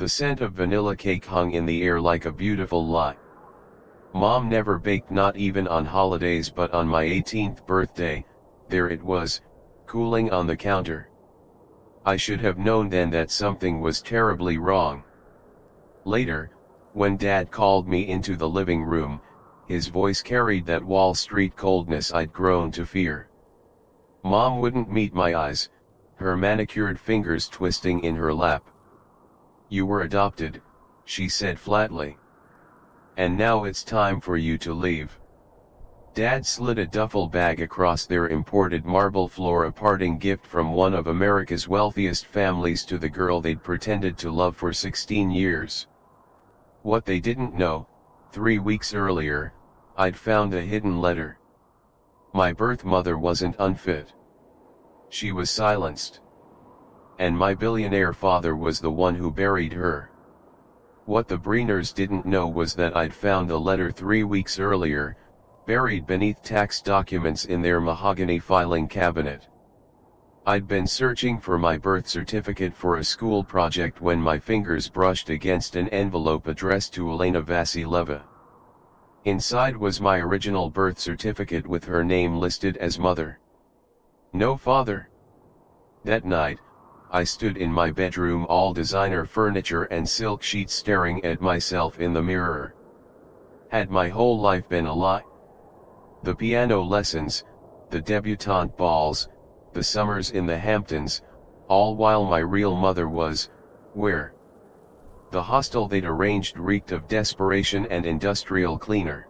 The scent of vanilla cake hung in the air like a beautiful lie. Mom never baked, not even on holidays, but on my 18th birthday, there it was, cooling on the counter. I should have known then that something was terribly wrong. Later, when Dad called me into the living room, his voice carried that Wall Street coldness I'd grown to fear. Mom wouldn't meet my eyes, her manicured fingers twisting in her lap. "You were adopted," she said flatly. "And now it's time for you to leave." Dad slid a duffel bag across their imported marble floor, a parting gift from one of America's wealthiest families to the girl they'd pretended to love for 16 years. What they didn't know, 3 weeks earlier, I'd found a hidden letter. My birth mother wasn't unfit. She was silenced. And my billionaire father was the one who buried her. What the Breeners didn't know was that I'd found the letter 3 weeks earlier, buried beneath tax documents in their mahogany filing cabinet. I'd been searching for my birth certificate for a school project when my fingers brushed against an envelope addressed to Elena Vasileva. Inside was my original birth certificate with her name listed as mother. No father. That night, I stood in my bedroom, all designer furniture and silk sheets, staring at myself in the mirror. Had my whole life been a lie? The piano lessons, the debutante balls, the summers in the Hamptons, all while my real mother was, where? The hostel they'd arranged reeked of desperation and industrial cleaner.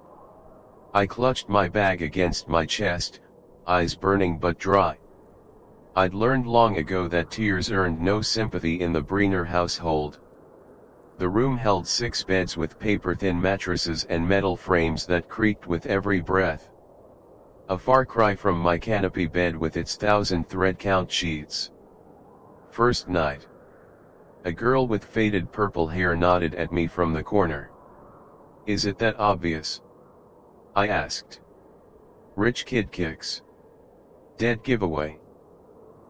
I clutched my bag against my chest, eyes burning but dry. I'd learned long ago that tears earned no sympathy in the Breener household. The room held 6 beds with paper-thin mattresses and metal frames that creaked with every breath. A far cry from my canopy bed with its 1,000 thread-count sheets. First night. A girl with faded purple hair nodded at me from the corner. "Is it that obvious?" I asked. "Rich kid kicks. Dead giveaway."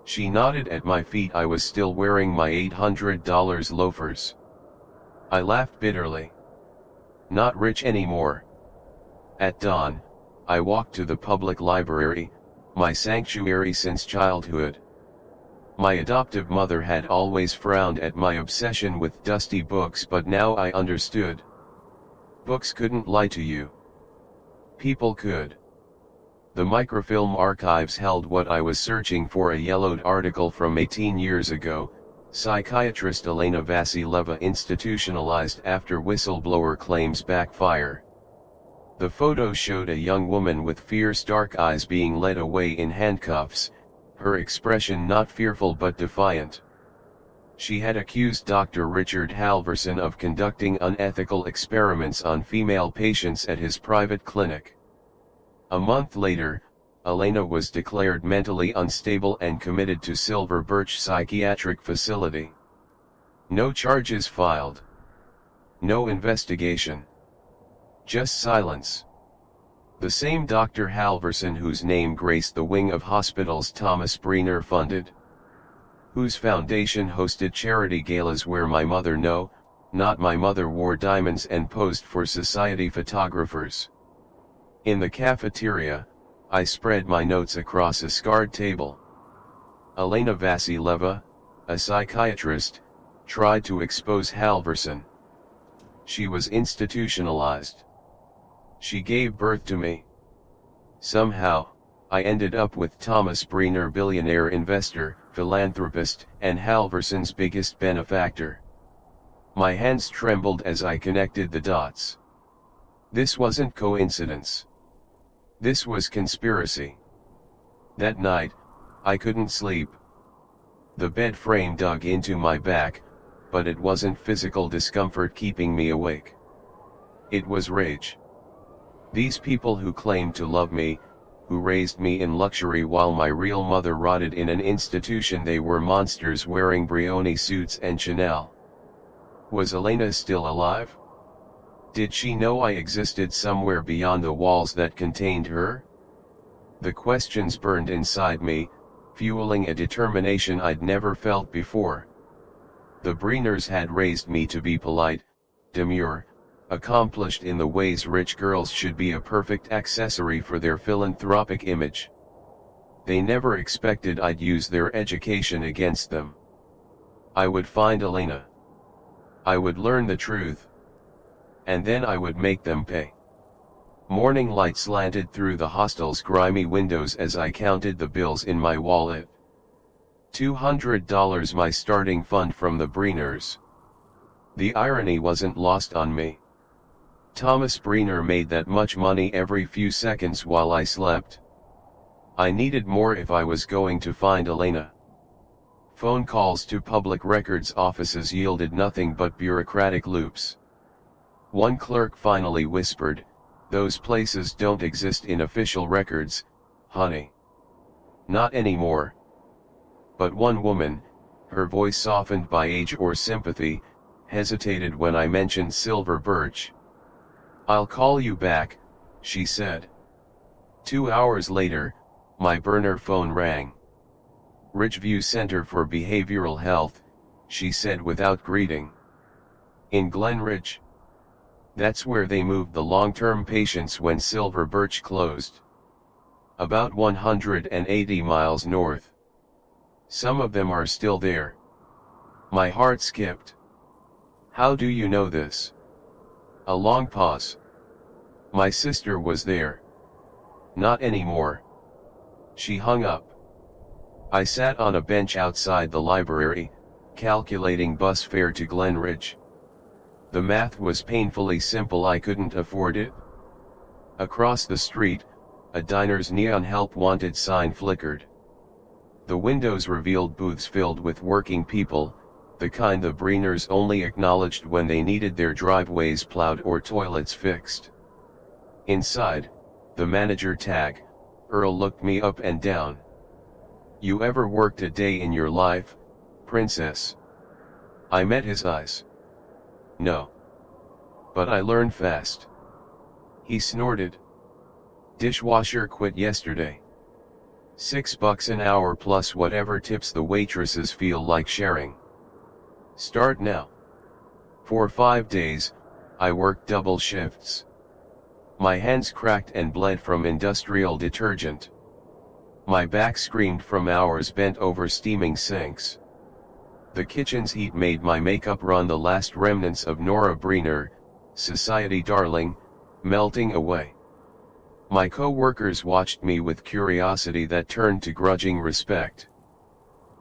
She nodded at my feet. I was still wearing my $800 loafers. I laughed bitterly. Not rich anymore. At dawn, I walked to the public library, my sanctuary since childhood. My adoptive mother had always frowned at my obsession with dusty books, but now I understood. Books couldn't lie to you. People could. The microfilm archives held what I was searching for: a yellowed article from 18 years ago, psychiatrist Elena Vasileva institutionalized after whistleblower claims backfire. The photo showed a young woman with fierce dark eyes being led away in handcuffs, her expression not fearful but defiant. She had accused Dr. Richard Halverson of conducting unethical experiments on female patients at his private clinic. A month later, Elena was declared mentally unstable and committed to Silver Birch Psychiatric Facility. No charges filed. No investigation. Just silence. The same Dr. Halverson whose name graced the wing of hospitals Thomas Breener funded. Whose foundation hosted charity galas where my mother, no, not my mother, wore diamonds and posed for society photographers. In the cafeteria, I spread my notes across a scarred table. Elena Vasileva, a psychiatrist, tried to expose Halverson. She was institutionalized. She gave birth to me. Somehow, I ended up with Thomas Breener, billionaire investor, philanthropist, and Halverson's biggest benefactor. My hands trembled as I connected the dots. This wasn't coincidence. This was conspiracy. That night, I couldn't sleep. The bed frame dug into my back, but it wasn't physical discomfort keeping me awake. It was rage. These people who claimed to love me, who raised me in luxury while my real mother rotted in an institution, they were monsters wearing Brioni suits and Chanel. Was Elena still alive? Did she know I existed somewhere beyond the walls that contained her? The questions burned inside me, fueling a determination I'd never felt before. The Breeners had raised me to be polite, demure, accomplished in the ways rich girls should be, a perfect accessory for their philanthropic image. They never expected I'd use their education against them. I would find Elena. I would learn the truth. And then I would make them pay. Morning light slanted through the hostel's grimy windows as I counted the bills in my wallet. $200, my starting fund from the Breeners. The irony wasn't lost on me. Thomas Breener made that much money every few seconds while I slept. I needed more if I was going to find Elena. Phone calls to public records offices yielded nothing but bureaucratic loops. One clerk finally whispered, "Those places don't exist in official records, honey." Not anymore. But one woman, her voice softened by age or sympathy, hesitated when I mentioned Silver Birch. "I'll call you back," she said. 2 hours later, my burner phone rang. "Ridgeview Center for Behavioral Health," she said without greeting. "In Glen Ridge. That's where they moved the long-term patients when Silver Birch closed. About 180 miles north. Some of them are still there." My heart skipped. "How do you know this?" A long pause. "My sister was there." "Not anymore." She hung up. I sat on a bench outside the library, calculating bus fare to Glen Ridge. The math was painfully simple. I couldn't afford it. Across the street, a diner's neon help wanted sign flickered. The windows revealed booths filled with working people, the kind the Breeners only acknowledged when they needed their driveways plowed or toilets fixed. Inside, the manager tag, Earl, looked me up and down. "You ever worked a day in your life, princess?" I met his eyes. "No. But I learned fast." He snorted. "Dishwasher quit yesterday. $6 an hour plus whatever tips the waitresses feel like sharing. Start now." For 5 days, I worked double shifts. My hands cracked and bled from industrial detergent. My back screamed from hours bent over steaming sinks. The kitchen's heat made my makeup run, the last remnants of Nora Breener, society darling, melting away. My co-workers watched me with curiosity that turned to grudging respect.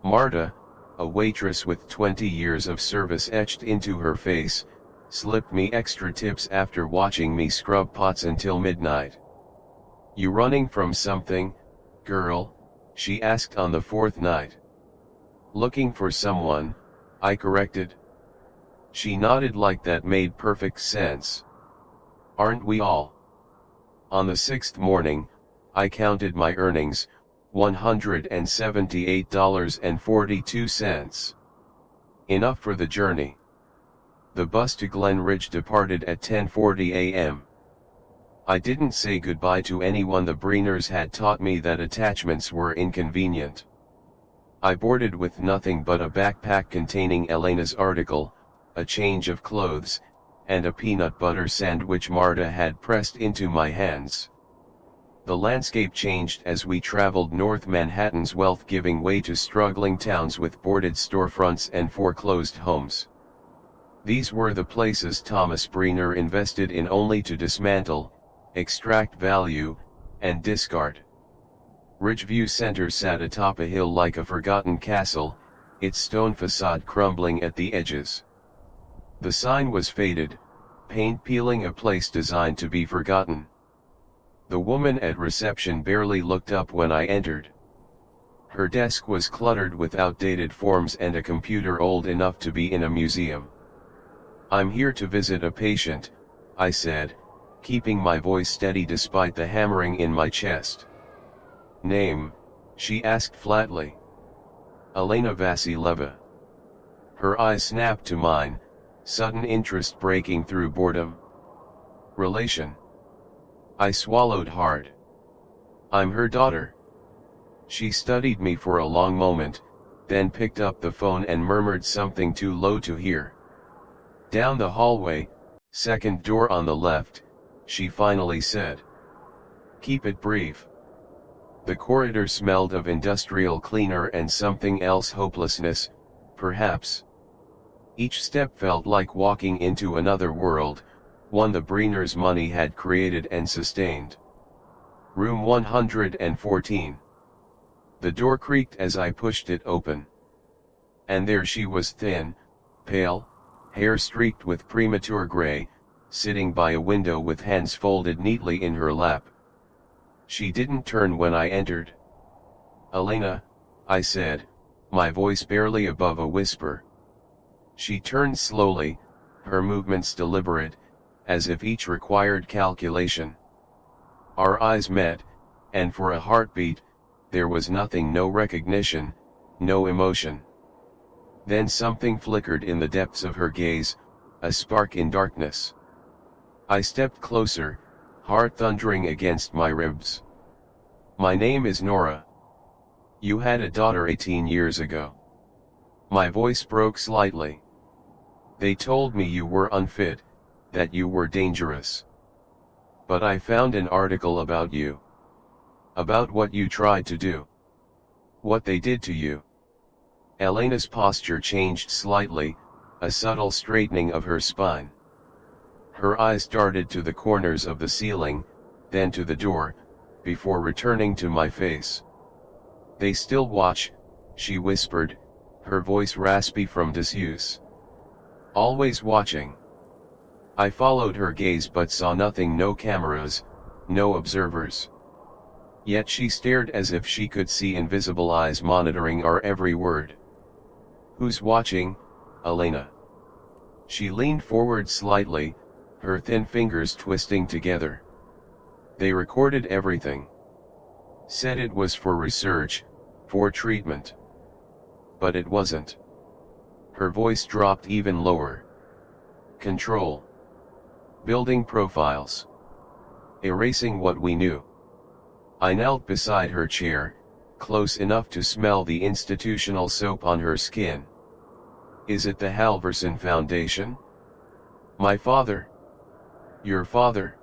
Marta, a waitress with 20 years of service etched into her face, slipped me extra tips after watching me scrub pots until midnight. "You running from something, girl?" she asked on the 4th night. "Looking for someone," I corrected. She nodded like that made perfect sense. "Aren't we all?" On the 6th morning, I counted my earnings, $178.42. Enough for the journey. The bus to Glen Ridge departed at 10:40 a.m. I didn't say goodbye to anyone. The Breeners had taught me that attachments were inconvenient. I boarded with nothing but a backpack containing Elena's article, a change of clothes, and a peanut butter sandwich Marta had pressed into my hands. The landscape changed as we traveled north, Manhattan's wealth giving way to struggling towns with boarded storefronts and foreclosed homes. These were the places Thomas Breener invested in only to dismantle, extract value, and discard. Ridgeview Center sat atop a hill like a forgotten castle, its stone facade crumbling at the edges. The sign was faded, paint peeling, a place designed to be forgotten. The woman at reception barely looked up when I entered. Her desk was cluttered with outdated forms and a computer old enough to be in a museum. "I'm here to visit a patient," I said, keeping my voice steady despite the hammering in my chest. "Name?" she asked flatly. "Elena Vasilieva." Her eyes snapped to mine, sudden interest breaking through boredom. "Relation?" I swallowed hard. "I'm her daughter." She studied me for a long moment, then picked up the phone and murmured something too low to hear. Down the hallway, second door on the left, she finally said. Keep it brief. The corridor smelled of industrial cleaner and something else, hopelessness, perhaps. Each step felt like walking into another world, one the Brenners' money had created and sustained. Room 114. The door creaked as I pushed it open. And there she was, thin, pale, hair streaked with premature gray, sitting by a window with hands folded neatly in her lap. She didn't turn when I entered. Elena, I said, my voice barely above a whisper. She turned slowly, her movements deliberate, as if each required calculation. Our eyes met, and for a heartbeat, there was nothing, no recognition, no emotion. Then something flickered in the depths of her gaze, a spark in darkness. I stepped closer, heart thundering against my ribs. My name is Nora. You had a daughter 18 years ago. My voice broke slightly. They told me you were unfit, that you were dangerous. But I found an article about you. About what you tried to do. What they did to you. Elena's posture changed slightly, a subtle straightening of her spine. Her eyes darted to the corners of the ceiling, then to the door, before returning to my face. They still watch, she whispered, her voice raspy from disuse. Always watching. I followed her gaze but saw nothing, no cameras, no observers. Yet she stared as if she could see invisible eyes monitoring our every word. Who's watching, Elena? She leaned forward slightly, her thin fingers twisting together. They recorded everything. Said it was for research, for treatment. But it wasn't. Her voice dropped even lower. Control. Building profiles. Erasing what we knew. I knelt beside her chair, close enough to smell the institutional soap on her skin. Is it the Halverson Foundation? My father? Your father?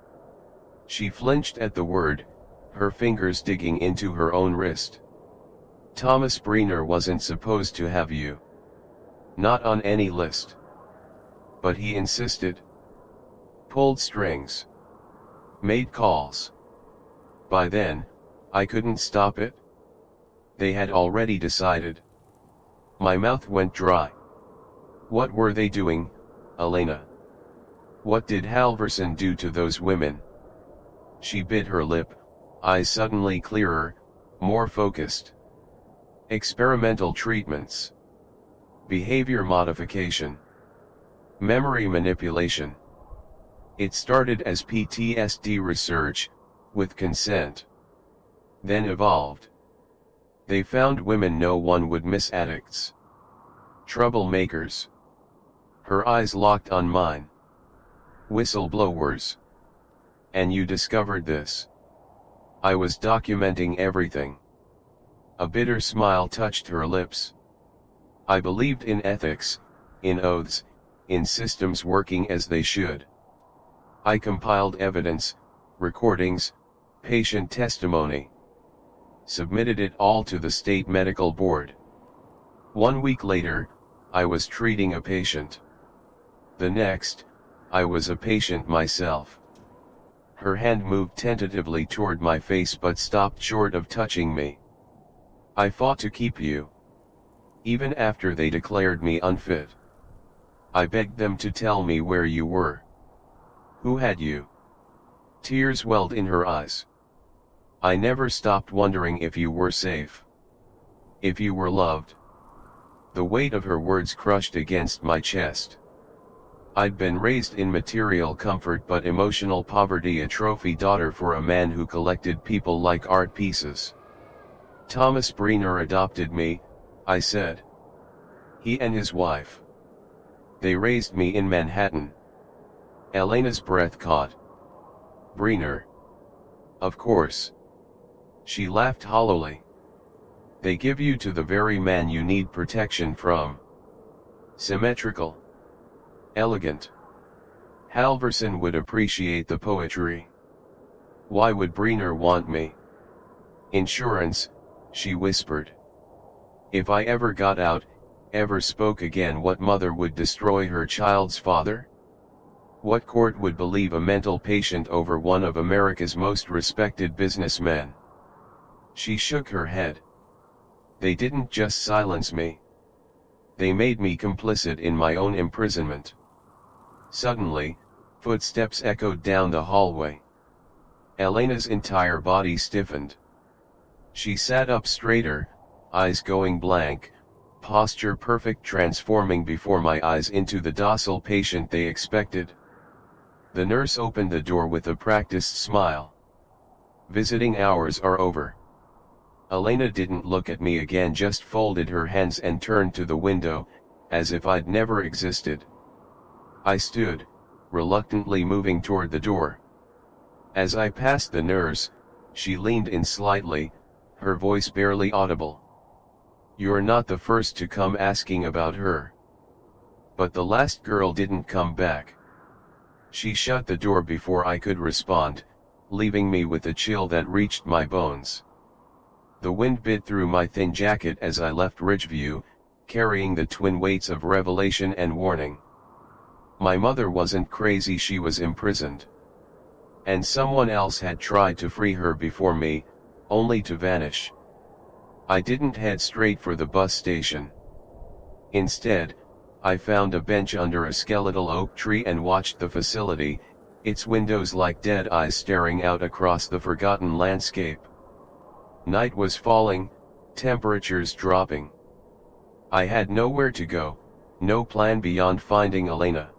She flinched at the word, her fingers digging into her own wrist. Thomas Brenner wasn't supposed to have you. Not on any list. But he insisted. Pulled strings. Made calls. By then, I couldn't stop it. They had already decided. My mouth went dry. What were they doing, Elena? What did Halverson do to those women? She bit her lip, eyes suddenly clearer, more focused. Experimental treatments. Behavior modification. Memory manipulation. It started as PTSD research, with consent. Then evolved. They found women no one would miss, addicts. Troublemakers. Her eyes locked on mine. Whistleblowers. And you discovered this. I was documenting everything. A bitter smile touched her lips. I believed in ethics, in oaths, in systems working as they should. I compiled evidence, recordings, patient testimony. Submitted it all to the state medical board. 1 week later, I was treating a patient. The next, I was a patient myself. Her hand moved tentatively toward my face but stopped short of touching me. I fought to keep you. Even after they declared me unfit. I begged them to tell me where you were. Who had you? Tears welled in her eyes. I never stopped wondering if you were safe. If you were loved. The weight of her words crushed against my chest. I'd been raised in material comfort but emotional poverty, a trophy daughter for a man who collected people like art pieces. Thomas Brenner adopted me, I said. He and his wife. They raised me in Manhattan. Elena's breath caught. Brenner. Of course. She laughed hollowly. They give you to the very man you need protection from. Symmetrical. Elegant. Halverson would appreciate the poetry. Why would Breener want me? Insurance, she whispered. If I ever got out, ever spoke again, what mother would destroy her child's father? What court would believe a mental patient over one of America's most respected businessmen? She shook her head. They didn't just silence me. They made me complicit in my own imprisonment. Suddenly, footsteps echoed down the hallway. Elena's entire body stiffened. She sat up straighter, eyes going blank, posture perfect, transforming before my eyes into the docile patient they expected. The nurse opened the door with a practiced smile. Visiting hours are over. Elena didn't look at me again, just folded her hands and turned to the window, as if I'd never existed. I stood, reluctantly moving toward the door. As I passed the nurse, she leaned in slightly, her voice barely audible. You're not the first to come asking about her. But the last girl didn't come back. She shut the door before I could respond, leaving me with a chill that reached my bones. The wind bit through my thin jacket as I left Ridgeview, carrying the twin weights of revelation and warning. My mother wasn't crazy, she was imprisoned. And someone else had tried to free her before me, only to vanish. I didn't head straight for the bus station. Instead, I found a bench under a skeletal oak tree and watched the facility, its windows like dead eyes staring out across the forgotten landscape. Night was falling, temperatures dropping. I had nowhere to go, no plan beyond finding Elena.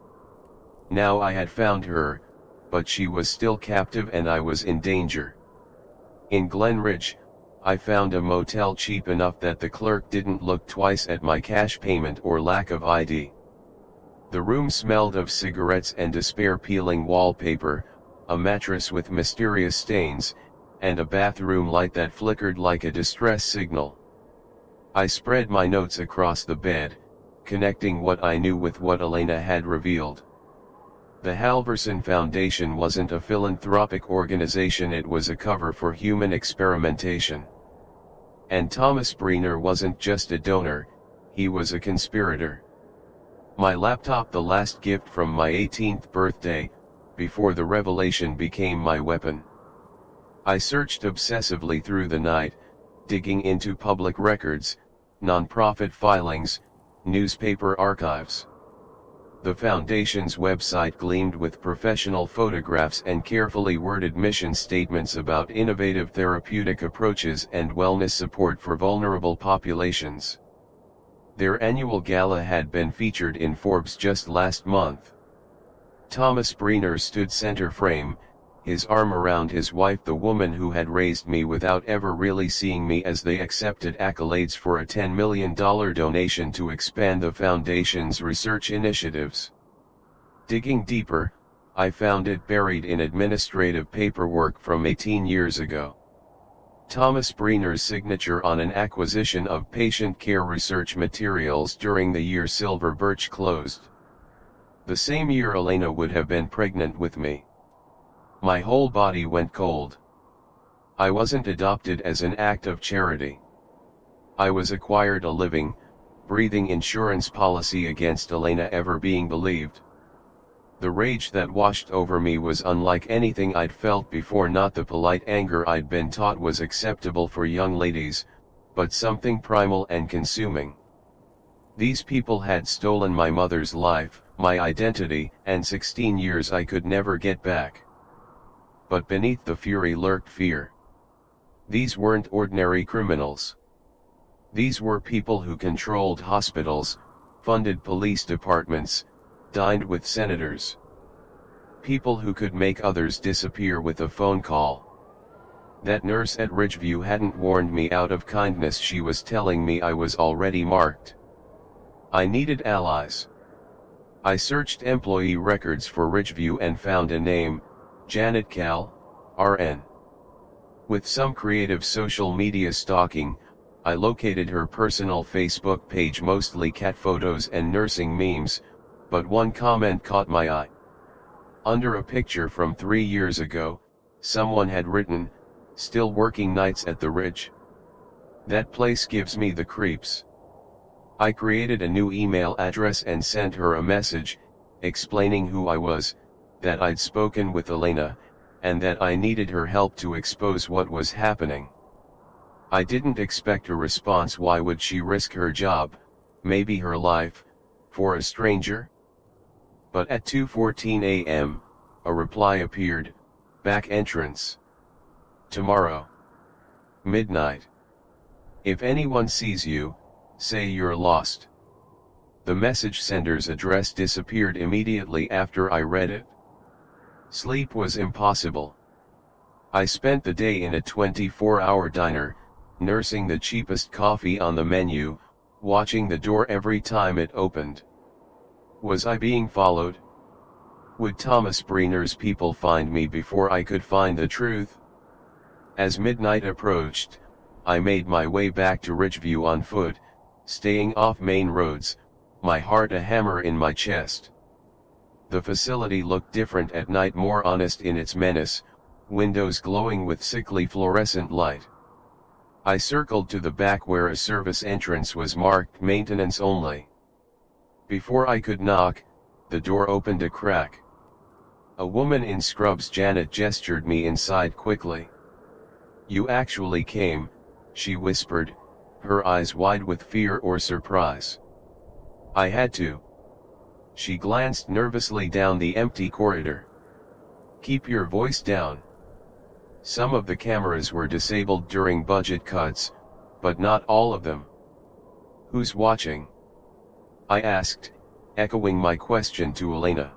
Now I had found her, but she was still captive and I was in danger. In Glen Ridge, I found a motel cheap enough that the clerk didn't look twice at my cash payment or lack of ID. The room smelled of cigarettes and despair, peeling wallpaper, a mattress with mysterious stains, and a bathroom light that flickered like a distress signal. I spread my notes across the bed, connecting what I knew with what Elena had revealed. The Halverson Foundation wasn't a philanthropic organization, it was a cover for human experimentation. And Thomas Breener wasn't just a donor, he was a conspirator. My laptop, the last gift from my 18th birthday, before the revelation became my weapon. I searched obsessively through the night, digging into public records, nonprofit filings, newspaper archives. The Foundation's website gleamed with professional photographs and carefully worded mission statements about innovative therapeutic approaches and wellness support for vulnerable populations. Their annual gala had been featured in Forbes just last month. Thomas Breener stood center frame, his arm around his wife, the woman who had raised me without ever really seeing me, as they accepted accolades for a $10 million donation to expand the Foundation's research initiatives. Digging deeper, I found it buried in administrative paperwork from 18 years ago. Thomas Breener's signature on an acquisition of patient care research materials during the year Silver Birch closed. The same year Elena would have been pregnant with me. My whole body went cold. I wasn't adopted as an act of charity. I was acquired a living, breathing insurance policy against Elena ever being believed. The rage that washed over me was unlike anything I'd felt before, not the polite anger I'd been taught was acceptable for young ladies, but something primal and consuming. These people had stolen my mother's life, my identity, and 16 years I could never get back. But beneath the fury lurked fear. These weren't ordinary criminals. These were people who controlled hospitals, funded police departments, dined with senators. People who could make others disappear with a phone call. That nurse at Ridgeview hadn't warned me out of kindness, she was telling me I was already marked. I needed allies. I searched employee records for Ridgeview and found a name, Janet Cal, RN. With some creative social media stalking, I located her personal Facebook page, mostly cat photos and nursing memes, but one comment caught my eye. Under a picture from 3 years ago, someone had written, "Still working nights at the Ridge. That place gives me the creeps." I created a new email address and sent her a message, explaining who I was, that I'd spoken with Elena, and that I needed her help to expose what was happening. I didn't expect a response. Why would she risk her job, maybe her life, for a stranger? But at 2:14 a.m., a reply appeared, "Back entrance. Tomorrow. Midnight. If anyone sees you, say you're lost." The message sender's address disappeared immediately after I read it. Sleep was impossible. I spent the day in a 24-hour diner, nursing the cheapest coffee on the menu, watching the door every time it opened. Was I being followed? Would Thomas Breener's people find me before I could find the truth? As midnight approached, I made my way back to Ridgeview on foot, staying off main roads, my heart a hammer in my chest. The facility looked different at night, more honest in its menace, windows glowing with sickly fluorescent light. I circled to the back where a service entrance was marked "Maintenance Only." Before I could knock, the door opened a crack. A woman in scrubs, Janet, gestured me inside quickly. "You actually came," she whispered, her eyes wide with fear or surprise. "I had to." She glanced nervously down the empty corridor. "Keep your voice down." Some of the cameras were disabled during budget cuts, but not all of them. "Who's watching?" I asked, echoing my question to Elena.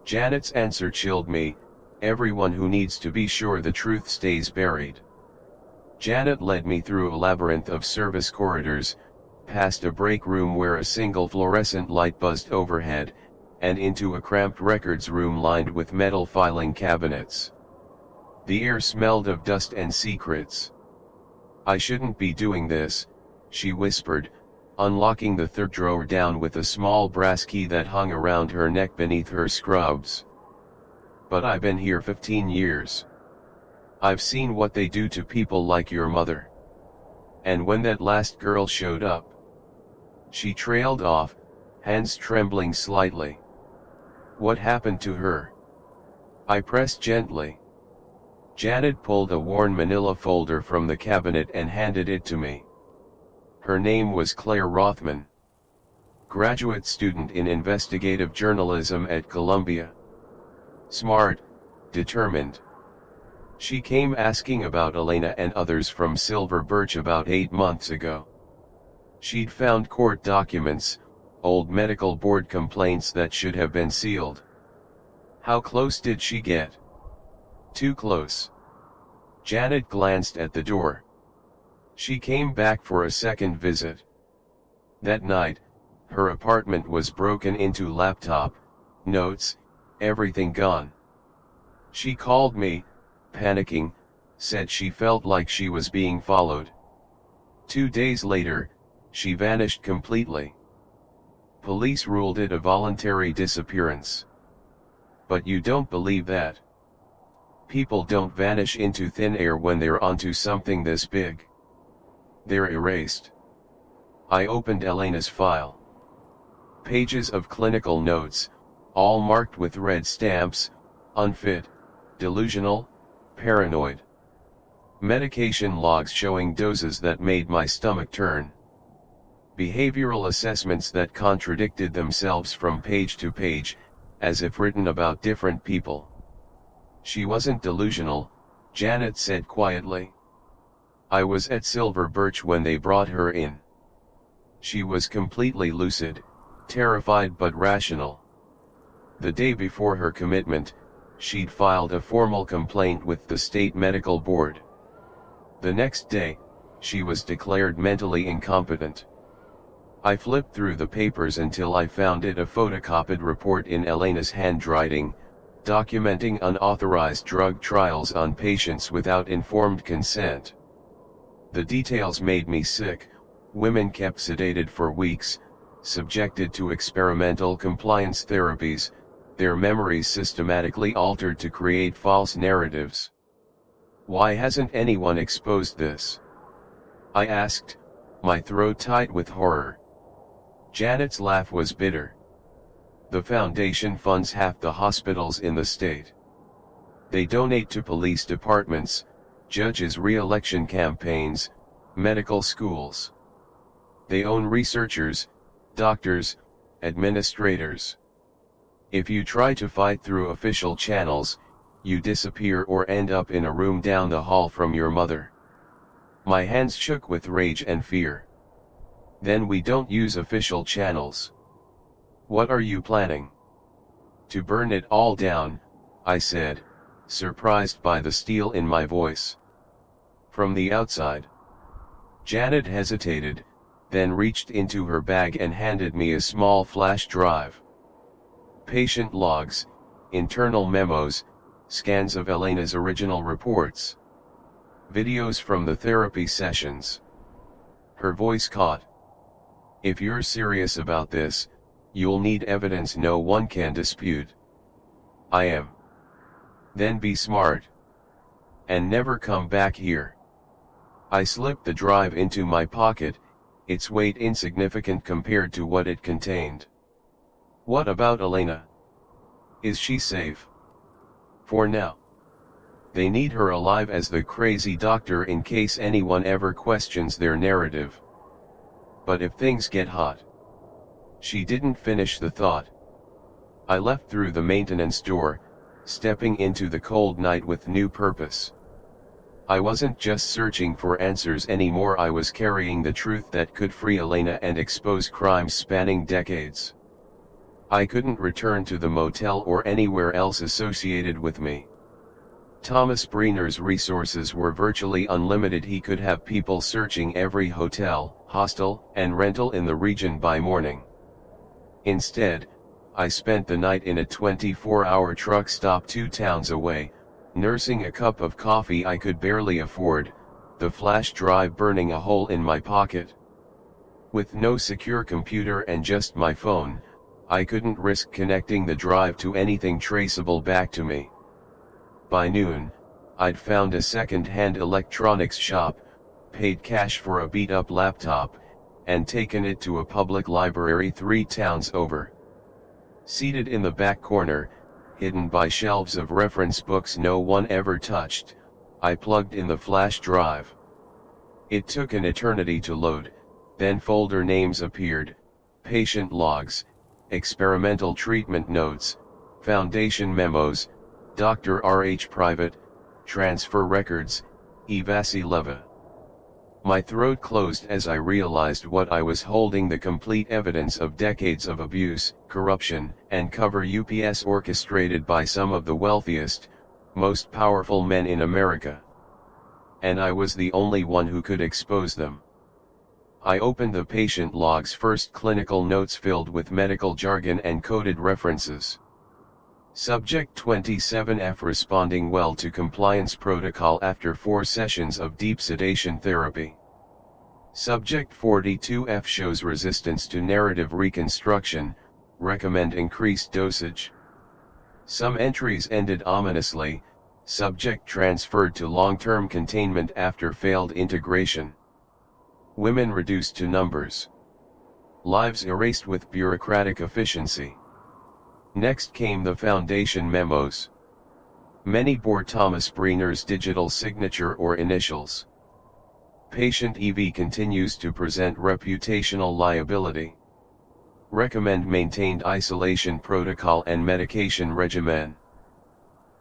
Janet's answer chilled me, "Everyone who needs to be sure the truth stays buried." Janet led me through a labyrinth of service corridors, past a break room where a single fluorescent light buzzed overhead, and into a cramped records room lined with metal filing cabinets. The air smelled of dust and secrets. "I shouldn't be doing this," she whispered, unlocking the third drawer down with a small brass key that hung around her neck beneath her scrubs. "But I've been here 15 years. I've seen what they do to people like your mother. And when that last girl showed up..." She trailed off, hands trembling slightly. "What happened to her?" I pressed gently. Janet pulled a worn manila folder from the cabinet and handed it to me. Her name was Claire Rothman. Graduate student in investigative journalism at Columbia. Smart, determined. She came asking about Elena and others from Silver Birch about 8 months ago. She'd found court documents, old medical board complaints that should have been sealed. How close did she get? Too close. Janet glanced at the door. She came back for a second visit. That night, her apartment was broken into, laptop, notes, everything gone. She called me, panicking, said she felt like she was being followed. 2 days later, she vanished completely. Police ruled it a voluntary disappearance. But you don't believe that? People don't vanish into thin air when they're onto something this big. They're erased. I opened Elena's file. Pages of clinical notes, all marked with red stamps: unfit, delusional, paranoid. Medication logs showing doses that made my stomach turn. Behavioral assessments that contradicted themselves from page to page, as if written about different people. She wasn't delusional, Janet said quietly. I was at Silver Birch when they brought her in. She was completely lucid, terrified but rational. The day before her commitment, she'd filed a formal complaint with the state medical board. The next day, she was declared mentally incompetent. I flipped through the papers until I found it a photocopied report in Elena's handwriting, documenting unauthorized drug trials on patients without informed consent. The details made me sick. Women kept sedated for weeks, subjected to experimental compliance therapies, their memories systematically altered to create false narratives. Why hasn't anyone exposed this? I asked, my throat tight with horror. Janet's laugh was bitter. The foundation funds half the hospitals in the state. They donate to police departments, judges' re-election campaigns, medical schools. They own researchers, doctors, administrators. If you try to fight through official channels, you disappear or end up in a room down the hall from your mother. My hands shook with rage and fear. Then we don't use official channels. What are you planning? To burn it all down, I said, surprised by the steel in my voice. From the outside. Janet hesitated, then reached into her bag and handed me a small flash drive. Patient logs, internal memos, scans of Elena's original reports. Videos from the therapy sessions. Her voice caught. If you're serious about this, you'll need evidence no one can dispute. I am. Then be smart. And never come back here. I slipped the drive into my pocket, its weight insignificant compared to what it contained. What about Elena? Is she safe? For now. They need her alive as the crazy doctor in case anyone ever questions their narrative. But if things get hot. She didn't finish the thought. I left through the maintenance door, stepping into the cold night with new purpose. I wasn't just searching for answers anymore, I was carrying the truth that could free Elena and expose crimes spanning decades. I couldn't return to the motel or anywhere else associated with me. Thomas Breener's resources were virtually unlimited. He could have people searching every hotel, hostel, and rental in the region by morning. Instead, I spent the night in a 24-hour truck stop 2 towns away, nursing a cup of coffee I could barely afford, the flash drive burning a hole in my pocket. With no secure computer and just my phone, I couldn't risk connecting the drive to anything traceable back to me. By noon, I'd found a second-hand electronics shop, paid cash for a beat-up laptop, and taken it to a public library 3 towns over. Seated in the back corner, hidden by shelves of reference books no one ever touched, I plugged in the flash drive. It took an eternity to load, then folder names appeared, patient logs, experimental treatment notes, foundation memos, Dr. RH private, transfer records, E. Vasileva. My throat closed as I realized what I was holding: the complete evidence of decades of abuse, corruption, and cover ups orchestrated by some of the wealthiest, most powerful men in America. And I was the only one who could expose them. I opened the patient logs first, clinical notes filled with medical jargon and coded references. Subject 27F responding well to compliance protocol after 4 sessions of deep sedation therapy. Subject 42F shows resistance to narrative reconstruction, recommend increased dosage. Some entries ended ominously, subject transferred to long-term containment after failed integration. Women reduced to numbers. Lives erased with bureaucratic efficiency. Next came the foundation memos. Many bore Thomas Breener's digital signature or initials. Patient EV continues to present reputational liability. Recommend maintained isolation protocol and medication regimen.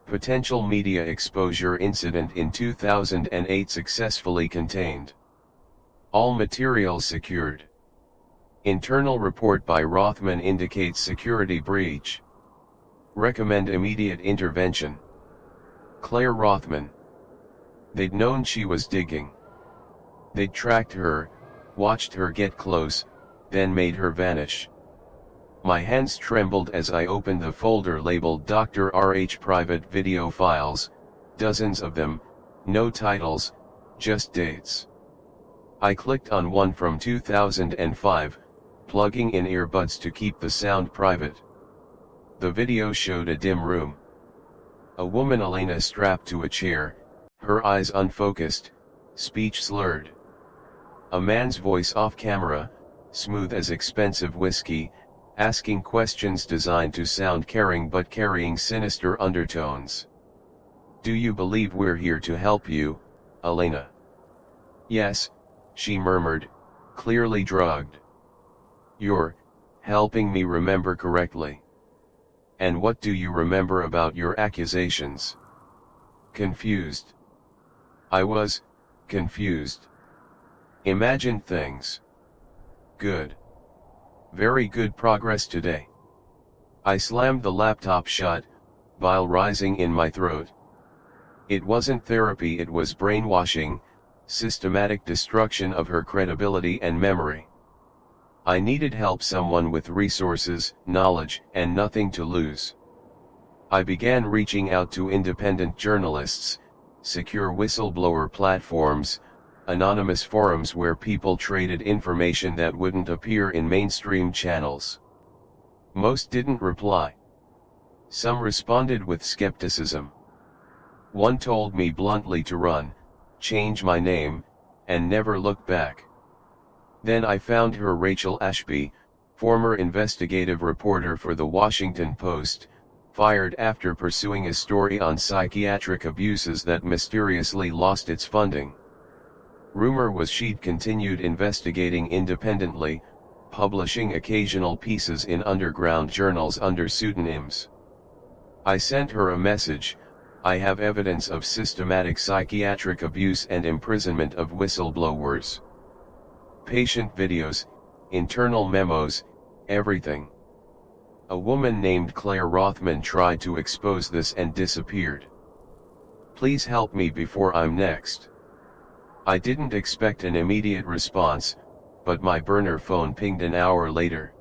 Potential media exposure incident in 2008 successfully contained. All materials secured. Internal report by Rothman indicates security breach. Recommend immediate intervention. Claire Rothman. They'd known she was digging. They'd tracked her, watched her get close, then made her vanish. My hands trembled as I opened the folder labeled Dr. RH private video files, dozens of them, no titles, just dates. I clicked on one from 2005, plugging in earbuds to keep the sound private. The video showed a dim room. A woman, Elena, strapped to a chair, her eyes unfocused, speech slurred. A man's voice off camera, smooth as expensive whiskey, asking questions designed to sound caring but carrying sinister undertones. "Do you believe we're here to help you, Elena?" "Yes," she murmured, clearly drugged. "You're helping me remember correctly. And what do you remember about your accusations?" Confused. I was confused. Imagined things. Good. Very good progress today. I slammed the laptop shut, bile rising in my throat. It wasn't therapy, it was brainwashing, systematic destruction of her credibility and memory. I needed help, someone with resources, knowledge, and nothing to lose. I began reaching out to independent journalists, secure whistleblower platforms, anonymous forums where people traded information that wouldn't appear in mainstream channels. Most didn't reply. Some responded with skepticism. One told me bluntly to run, change my name, and never look back. Then I found her, Rachel Ashby, former investigative reporter for The Washington Post, fired after pursuing a story on psychiatric abuses that mysteriously lost its funding. Rumor was she'd continued investigating independently, publishing occasional pieces in underground journals under pseudonyms. I sent her a message: "I have evidence of systematic psychiatric abuse and imprisonment of whistleblowers. Patient videos, internal memos, everything." A woman named Claire Rothman tried to expose this and disappeared. "Please help me before I'm next." I didn't expect an immediate response, but my burner phone pinged an hour later.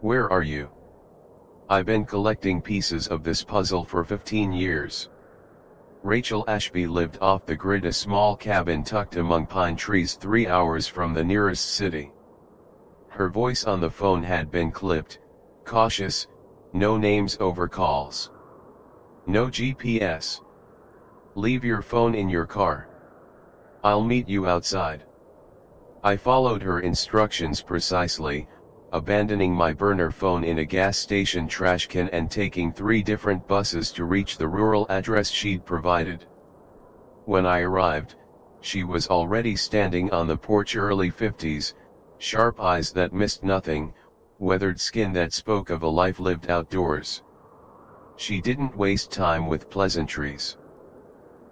"Where are you?" "I've been collecting pieces of this puzzle for 15 years. Rachel Ashby lived off the grid, a small cabin tucked among pine trees 3 hours from the nearest city. Her voice on the phone had been clipped, cautious, no names over calls. No GPS. "Leave your phone in your car. I'll meet you outside." I followed her instructions precisely, abandoning my burner phone in a gas station trash can and taking 3 different buses to reach the rural address she'd provided. When I arrived, she was already standing on the porch, early 50s, sharp eyes that missed nothing, weathered skin that spoke of a life lived outdoors. She didn't waste time with pleasantries.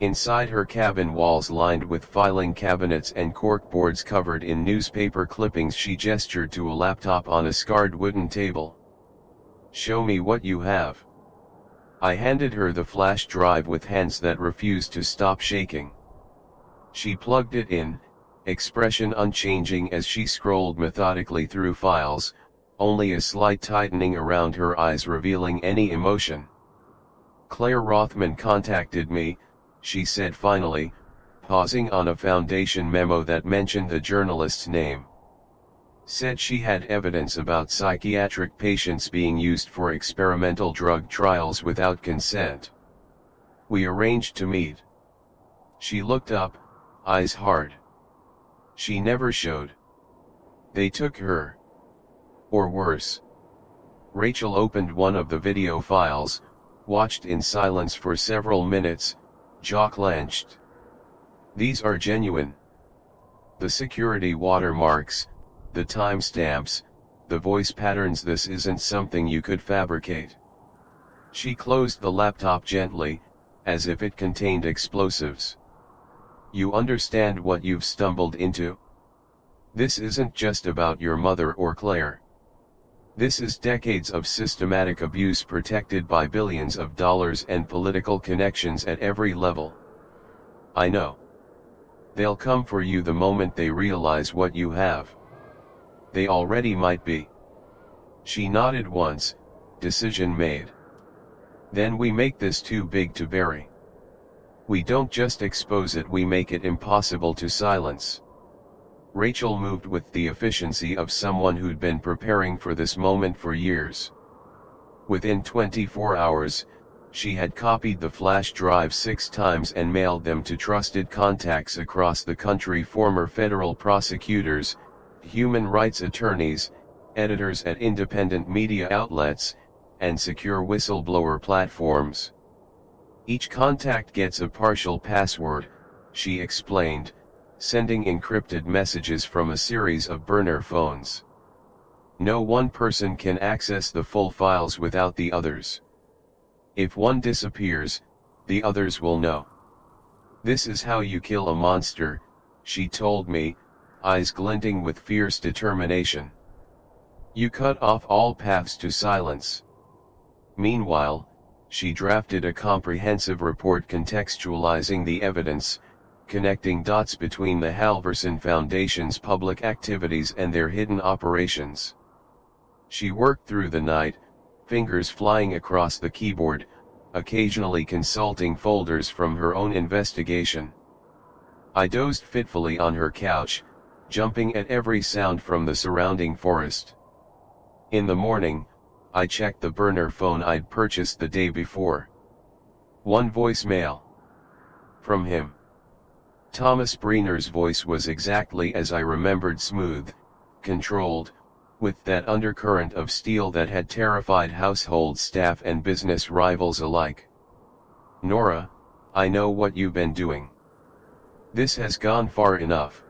Inside her cabin, walls lined with filing cabinets and corkboards covered in newspaper clippings, she gestured to a laptop on a scarred wooden table. "Show me what you have." I handed her the flash drive with hands that refused to stop shaking. She plugged it in, expression unchanging as she scrolled methodically through files, only a slight tightening around her eyes revealing any emotion. "Claire Rothman contacted me," she said finally, pausing on a foundation memo that mentioned the journalist's name. "Said she had evidence about psychiatric patients being used for experimental drug trials without consent. We arranged to meet." She looked up, eyes hard. "She never showed. They took her. Or worse." Rachel opened one of the video files, watched in silence for several minutes, jaw clenched. "These are genuine. The security watermarks, the timestamps, the voice patterns. This isn't something you could fabricate." She closed the laptop gently, as if it contained explosives. "You understand what you've stumbled into? This isn't just about your mother or Claire. This is decades of systematic abuse protected by billions of dollars and political connections at every level. I know. They'll come for you the moment they realize what you have. They already might be." She nodded once, decision made. "Then we make this too big to bury. We don't just expose it, we make it impossible to silence." Rachel moved with the efficiency of someone who'd been preparing for this moment for years. Within 24 hours, she had copied the flash drive 6 times and mailed them to trusted contacts across the country: former federal prosecutors, human rights attorneys, editors at independent media outlets, and secure whistleblower platforms. Each contact gets a partial password, she explained, sending encrypted messages from a series of burner phones. No one person can access the full files without the others. If one disappears, the others will know. This is how you kill a monster, she told me, eyes glinting with fierce determination. You cut off all paths to silence. Meanwhile, she drafted a comprehensive report contextualizing the evidence, connecting dots between the Halverson Foundation's public activities and their hidden operations. She worked through the night, fingers flying across the keyboard, occasionally consulting folders from her own investigation. I dozed fitfully on her couch, jumping at every sound from the surrounding forest. In the morning, I checked the burner phone I'd purchased the day before. One voicemail. From him. Thomas Breener's voice was exactly as I remembered: smooth, controlled, with that undercurrent of steel that had terrified household staff and business rivals alike. Nora, I know what you've been doing. This has gone far enough.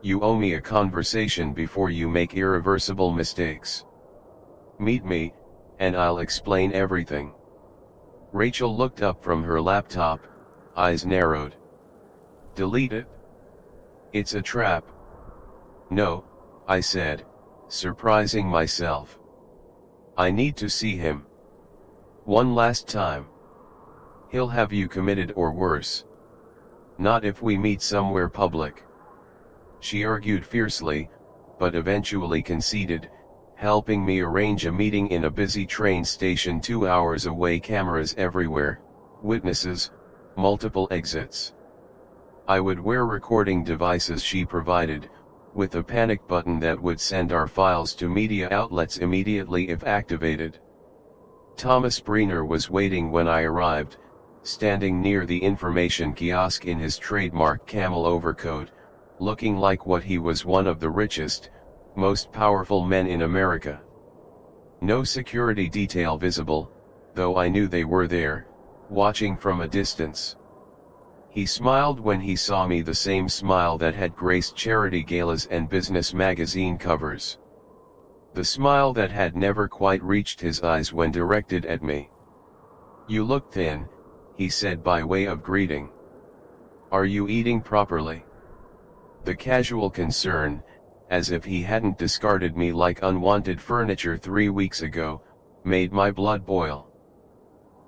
You owe me a conversation before you make irreversible mistakes. Meet me, and I'll explain everything. Rachel looked up from her laptop, eyes narrowed. Delete it? It's a trap. No, I said, surprising myself. I need to see him. One last time. He'll have you committed or worse. Not if we meet somewhere public. She argued fiercely, but eventually conceded, helping me arrange a meeting in a busy train station 2 hours away. Cameras everywhere, witnesses, multiple exits. I would wear recording devices she provided, with a panic button that would send our files to media outlets immediately if activated. Thomas Breener was waiting when I arrived, standing near the information kiosk in his trademark camel overcoat, looking like what he was: one of the richest, most powerful men in America. No security detail visible, though I knew they were there, watching from a distance. He smiled when he saw me, the same smile that had graced charity galas and business magazine covers. The smile that had never quite reached his eyes when directed at me. You look thin, he said by way of greeting. Are you eating properly? The casual concern, as if he hadn't discarded me like unwanted furniture 3 weeks ago, made my blood boil.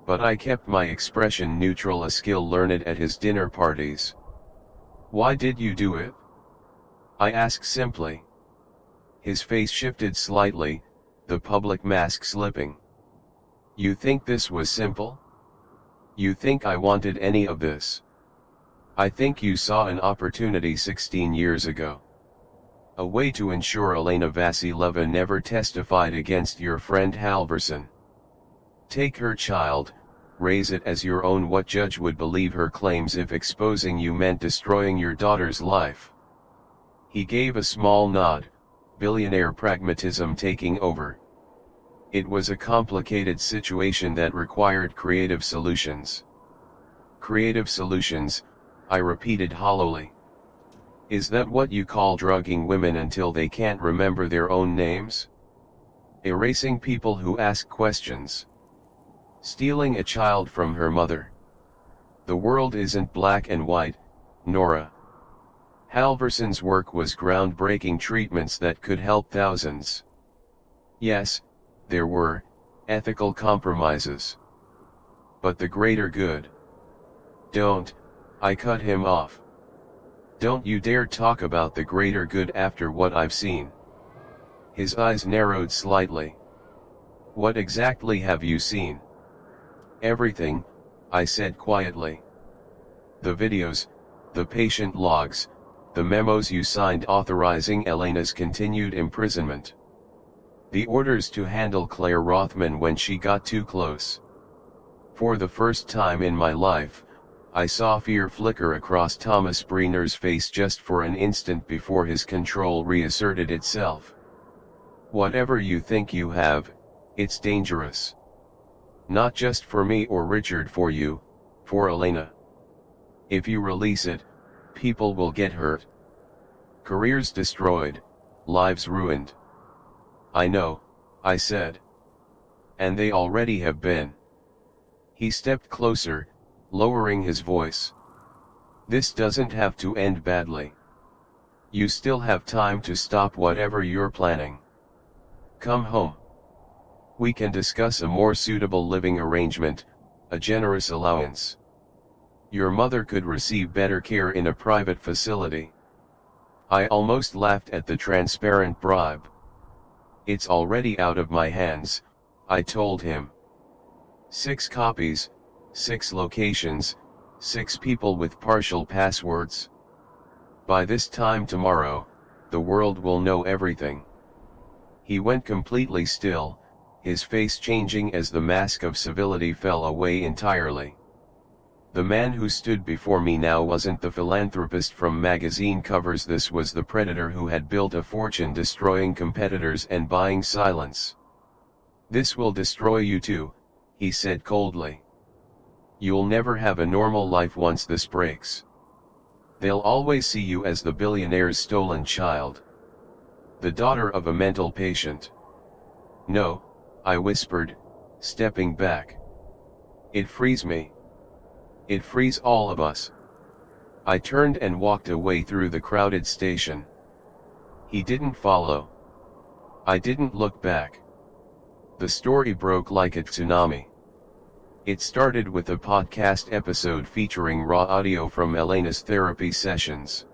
But I kept my expression neutral, a skill learned at his dinner parties. Why did you do it? I asked simply. His face shifted slightly, the public mask slipping. You think this was simple? You think I wanted any of this? I think you saw an opportunity 16 years ago. A way to ensure Elena Vasileva never testified against your friend Halverson. Take her child, raise it as your own. What judge would believe her claims if exposing you meant destroying your daughter's life? He gave a small nod, billionaire pragmatism taking over. It was a complicated situation that required creative solutions. Creative solutions, I repeated hollowly. Is that what you call drugging women until they can't remember their own names? Erasing people who ask questions? Stealing a child from her mother? The world isn't black and white, Nora. Halverson's work was groundbreaking, treatments that could help thousands. Yes, there were ethical compromises. But the greater good. Don't, I cut him off. Don't you dare talk about the greater good after what I've seen. His eyes narrowed slightly. What exactly have you seen? Everything, I said quietly. The videos, the patient logs, the memos you signed authorizing Elena's continued imprisonment. The orders to handle Claire Rothman when she got too close. For the first time in my life, I saw fear flicker across Thomas Breener's face just for an instant before his control reasserted itself. Whatever you think you have, it's dangerous. Not just for me or Richard, for you, for Elena. If you release it, people will get hurt. Careers destroyed, lives ruined. I know, I said. And they already have been. He stepped closer, lowering his voice. This doesn't have to end badly. You still have time to stop whatever you're planning. Come home. We can discuss a more suitable living arrangement, a generous allowance. Your mother could receive better care in a private facility. I almost laughed at the transparent bribe. It's already out of my hands, I told him. 6 copies, 6 locations, 6 people with partial passwords. By this time tomorrow, the world will know everything. He went completely still, his face changing as the mask of civility fell away entirely. The man who stood before me now wasn't the philanthropist from magazine covers. This was the predator who had built a fortune destroying competitors and buying silence. This will destroy you too, he said coldly. You'll never have a normal life once this breaks. They'll always see you as the billionaire's stolen child. The daughter of a mental patient. No, I whispered, stepping back. It frees me. It frees all of us. I turned and walked away through the crowded station. He didn't follow. I didn't look back. The story broke like a tsunami. It started with a podcast episode featuring raw audio from Elena's therapy sessions.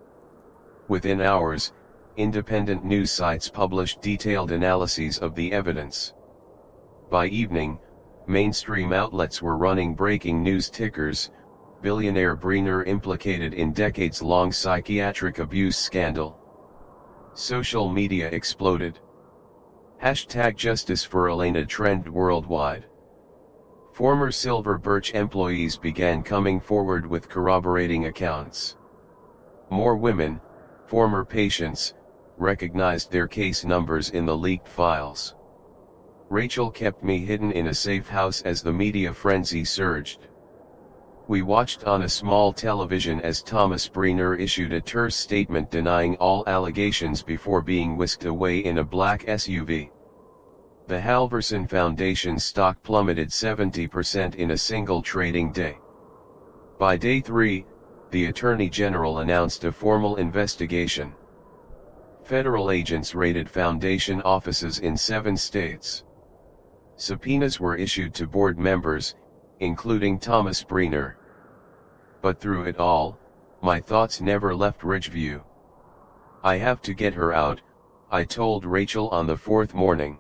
Within hours, independent news sites published detailed analyses of the evidence. By evening, mainstream outlets were running breaking news tickers: Billionaire Breener implicated in decades-long psychiatric abuse scandal. Social media exploded. #JusticeForElena trended worldwide. Former Silver Birch employees began coming forward with corroborating accounts. More women, former patients, recognized their case numbers in the leaked files. Rachel kept me hidden in a safe house as the media frenzy surged. We watched on a small television as Thomas Breener issued a terse statement denying all allegations before being whisked away in a black SUV. The Halverson Foundation stock plummeted 70% in a single trading day. By day 3, the Attorney General announced a formal investigation. Federal agents raided foundation offices in 7 states. Subpoenas were issued to board members, including Thomas Breener. But through it all, my thoughts never left Ridgeview. I have to get her out, I told Rachel on the 4th morning.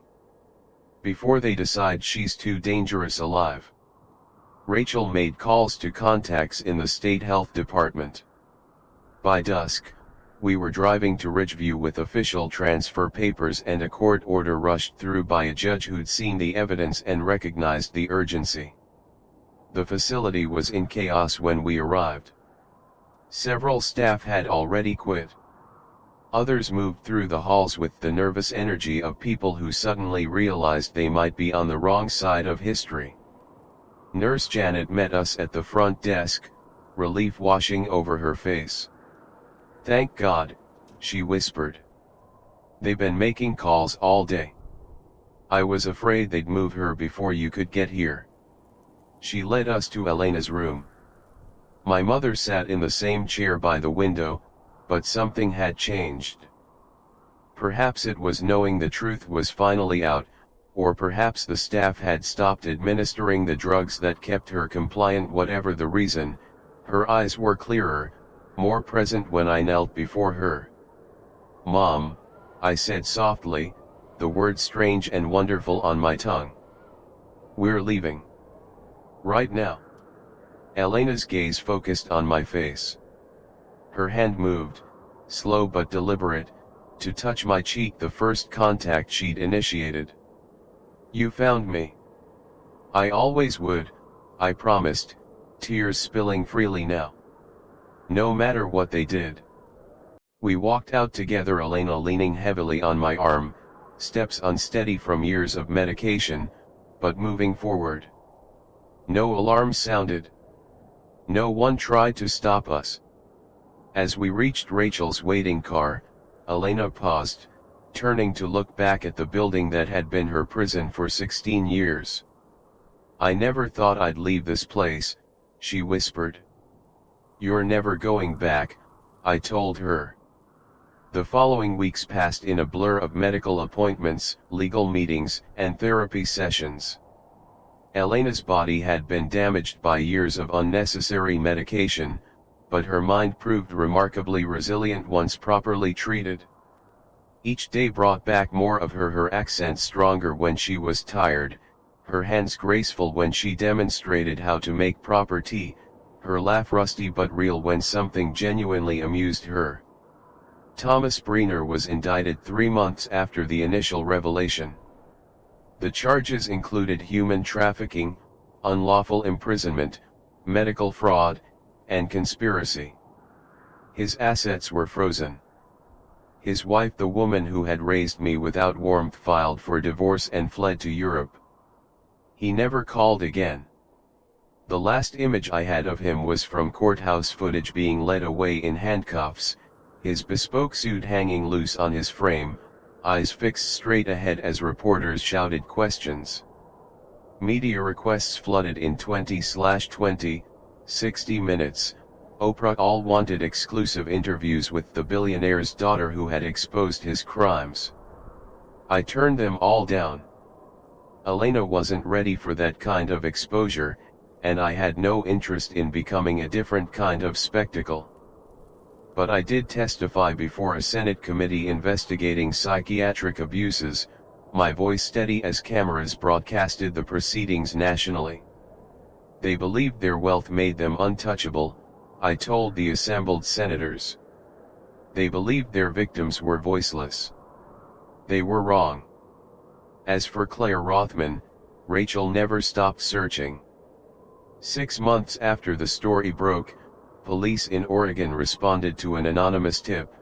Before they decide she's too dangerous alive. Rachel made calls to contacts in the state health department. By dusk, we were driving to Ridgeview with official transfer papers and a court order rushed through by a judge who'd seen the evidence and recognized the urgency. The facility was in chaos when we arrived. Several staff had already quit. Others moved through the halls with the nervous energy of people who suddenly realized they might be on the wrong side of history. Nurse Janet met us at the front desk, relief washing over her face. "Thank God," she whispered. "They've been making calls all day. I was afraid they'd move her before you could get here." She led us to Elena's room. My mother sat in the same chair by the window, but something had changed. Perhaps it was knowing the truth was finally out, or perhaps the staff had stopped administering the drugs that kept her compliant. Whatever the reason, her eyes were clearer, more present when I knelt before her. "Mom," I said softly, the word strange and wonderful on my tongue. "We're leaving. Right now." Elena's gaze focused on my face. Her hand moved, slow but deliberate, to touch my cheek the first contact she'd initiated. "You found me." "I always would," I promised, tears spilling freely now. "No matter what they did." We walked out together, Elena leaning heavily on my arm, steps unsteady from years of medication, but moving forward. No alarms sounded. No one tried to stop us. As we reached Rachel's waiting car, Elena paused, turning to look back at the building that had been her prison for 16 years. "I never thought I'd leave this place," she whispered. "You're never going back," I told her. The following weeks passed in a blur of medical appointments, legal meetings, and therapy sessions. Elena's body had been damaged by years of unnecessary medication, but her mind proved remarkably resilient once properly treated. Each day brought back more of her accent stronger when she was tired, her hands graceful when she demonstrated how to make proper tea, her laugh rusty but real when something genuinely amused her. Thomas Briner was indicted 3 months after the initial revelation. The charges included human trafficking, unlawful imprisonment, medical fraud, and conspiracy. His assets were frozen. His wife, the woman who had raised me without warmth, filed for divorce and fled to Europe. He never called again. The last image I had of him was from courthouse footage, being led away in handcuffs, his bespoke suit hanging loose on his frame, eyes fixed straight ahead as reporters shouted questions. Media requests flooded in 20/20, 60 Minutes, Oprah, all wanted exclusive interviews with the billionaire's daughter who had exposed his crimes. I turned them all down. Elena wasn't ready for that kind of exposure, and I had no interest in becoming a different kind of spectacle. But I did testify before a Senate committee investigating psychiatric abuses, my voice steady as cameras broadcasted the proceedings nationally. They believed their wealth made them untouchable, I told the assembled senators. They believed their victims were voiceless. They were wrong. As for Claire Rothman, Rachel never stopped searching. 6 months after the story broke, police in Oregon responded to an anonymous tip,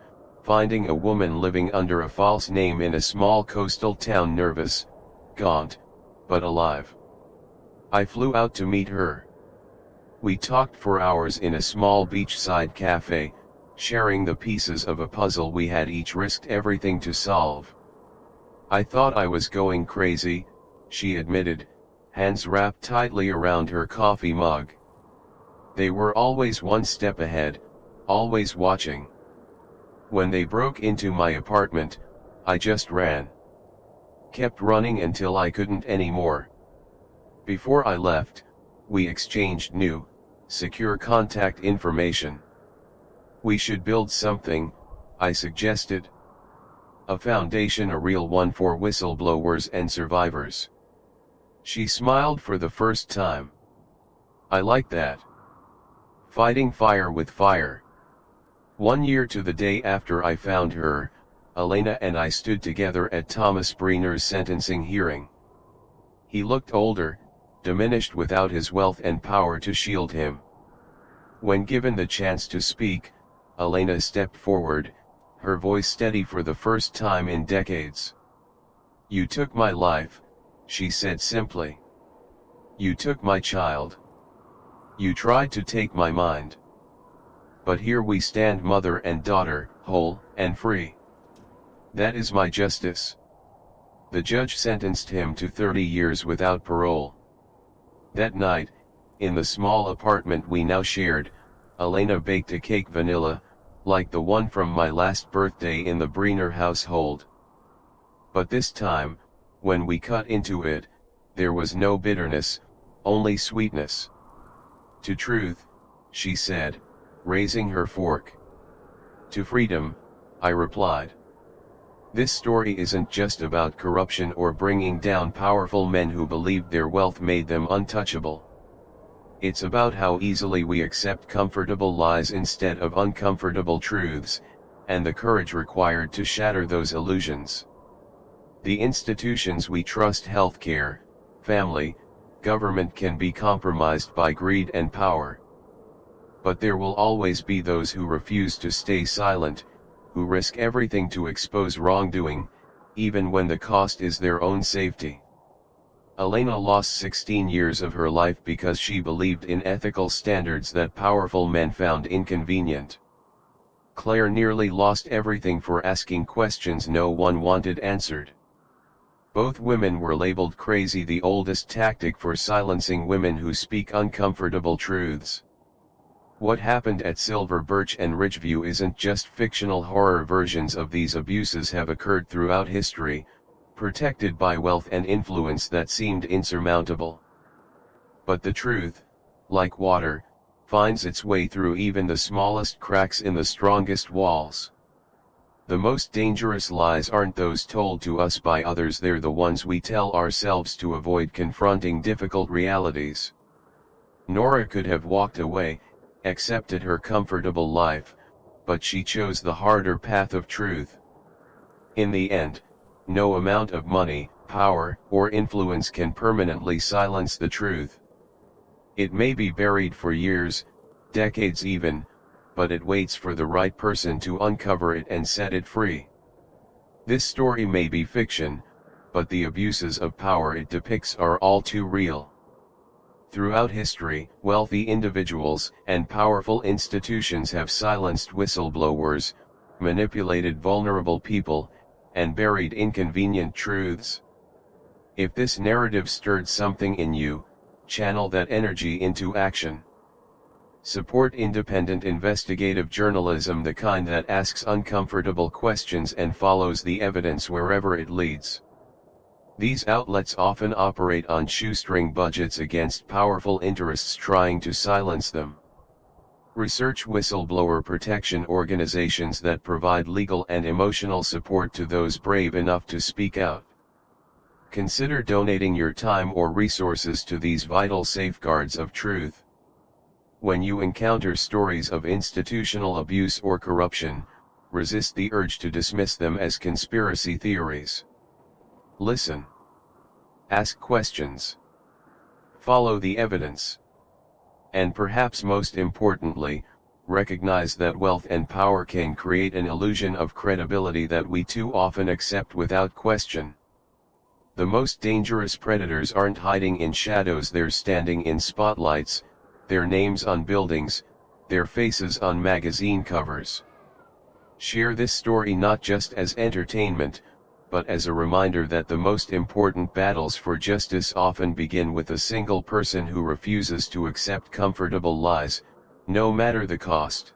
finding a woman living under a false name in a small coastal town, nervous, gaunt, but alive. I flew out to meet her. We talked for hours in a small beachside cafe, sharing the pieces of a puzzle we had each risked everything to solve. "I thought I was going crazy," she admitted, hands wrapped tightly around her coffee mug. "They were always one step ahead, always watching. When they broke into my apartment, I just ran. Kept running until I couldn't anymore. Before I left, we exchanged new, secure contact information. We should build something," I suggested. "A foundation, a real one, for whistleblowers and survivors." She smiled for the first time. "I like that. Fighting fire with fire." 1 year to the day after I found her, Elena and I stood together at Thomas Briner's sentencing hearing. He looked older, diminished, without his wealth and power to shield him. When given the chance to speak, Elena stepped forward, her voice steady for the first time in decades. "You took my life," she said simply. "You took my child. You tried to take my mind. But here we stand, mother and daughter, whole and free. That is my justice." The judge sentenced him to 30 years without parole. That night, in the small apartment we now shared, Elena baked a cake, vanilla, like the one from my last birthday in the Briner household. But this time, when we cut into it, there was no bitterness, only sweetness. "To truth," she said, raising her fork. "To freedom," I replied. "This story isn't just about corruption or bringing down powerful men who believed their wealth made them untouchable. It's about how easily we accept comfortable lies instead of uncomfortable truths, and the courage required to shatter those illusions. The institutions we trust, healthcare, family, government, can be compromised by greed and power. But there will always be those who refuse to stay silent, who risk everything to expose wrongdoing, even when the cost is their own safety. Elena lost 16 years of her life because she believed in ethical standards that powerful men found inconvenient. Claire nearly lost everything for asking questions no one wanted answered. Both women were labeled crazy, the oldest tactic for silencing women who speak uncomfortable truths. What happened at Silver Birch and Ridgeview isn't just fictional. Horror versions of these abuses have occurred throughout history, protected by wealth and influence that seemed insurmountable. But the truth, like water, finds its way through even the smallest cracks in the strongest walls. The most dangerous lies aren't those told to us by others, they're the ones we tell ourselves to avoid confronting difficult realities. Nora could have walked away, accepted her comfortable life, but she chose the harder path of truth. In the end, no amount of money, power, or influence can permanently silence the truth. It may be buried for years, decades even, but it waits for the right person to uncover it and set it free. This story may be fiction, but the abuses of power it depicts are all too real. Throughout history, wealthy individuals and powerful institutions have silenced whistleblowers, manipulated vulnerable people, and buried inconvenient truths. If this narrative stirred something in you, channel that energy into action. Support independent investigative journalism, the kind that asks uncomfortable questions and follows the evidence wherever it leads. These outlets often operate on shoestring budgets against powerful interests trying to silence them. Research whistleblower protection organizations that provide legal and emotional support to those brave enough to speak out. Consider donating your time or resources to these vital safeguards of truth. When you encounter stories of institutional abuse or corruption, resist the urge to dismiss them as conspiracy theories. Listen. Ask questions. Follow the evidence. And perhaps most importantly, recognize that wealth and power can create an illusion of credibility that we too often accept without question. The most dangerous predators aren't hiding in shadows, they're standing in spotlights, their names on buildings, their faces on magazine covers. Share this story not just as entertainment, but as a reminder that the most important battles for justice often begin with a single person who refuses to accept comfortable lies, no matter the cost.